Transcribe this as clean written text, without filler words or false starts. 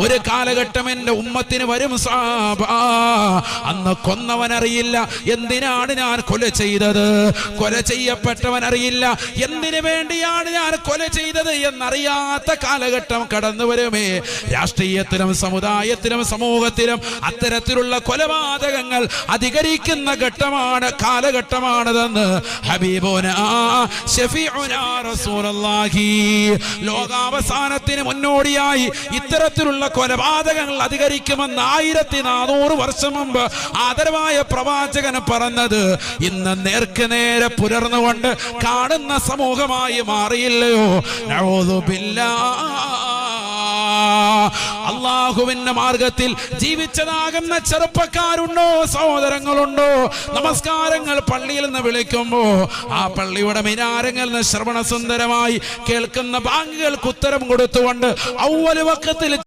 ഒരു കാലഘട്ടം എന്റെ ഉമ്മത്തിന് വരും സഹാബ, അന്ന് കൊന്നവനറിയില്ല എന്തിനാണ് ഞാൻ കൊല ചെയ്തത്, കൊല ചെയ്യപ്പെട്ടവൻ അറിയില്ല എന്തിനു വേണ്ടിയാണ് ഞാൻ കൊല ചെയ്തത് എന്നറിയാത്ത കാലഘട്ടം കടന്നു വരുമേ. രാഷ്ട്രീയത്തിലും സമുദായത്തിലും സമൂഹത്തിലും അത്തരത്തിലുള്ള കൊലപാതകങ്ങൾ അധികരിക്കുന്ന കാലഘട്ടമാണതെന്ന് ഹബീബുനാ ശഫീഉനാ റസൂലുള്ളാഹി. ലോകാവസാനത്തിന് മുന്നോടിയായി ഇത്തരത്തിലുള്ള കൊലപാതകങ്ങൾ അധികരിക്കുമെന്ന് 1400 വർഷം മുമ്പ് ആദരവായ പ്രവാചകൻ പറഞ്ഞത് ഇന്ന് നേർക്ക് നേരെ പുലർന്നുകൊണ്ട് കാണുന്ന സമൂഹമായി മാറിയില്ലയോ? നഊദു ബില്ലാഹ്. അല്ലാഹുവിന്റെ മാർഗത്തിൽ ജീവിച്ചതാകുന്ന ചെറുപ്പക്കാരുണ്ടോ, സഹോദരങ്ങളുണ്ടോ? നമസ്കാരങ്ങൾ പള്ളിയിൽ നിന്ന് വിളിക്കുമ്പോ ആ പള്ളിയുടെ മിനാരങ്ങളിൽ നിന്ന് ശ്രവണസുന്ദരമായി കേൾക്കുന്ന ബാങ്കുകൾക്ക് ഉത്തരം കൊടുത്തുകൊണ്ട് അവ്വൽ വഖത്തിൽ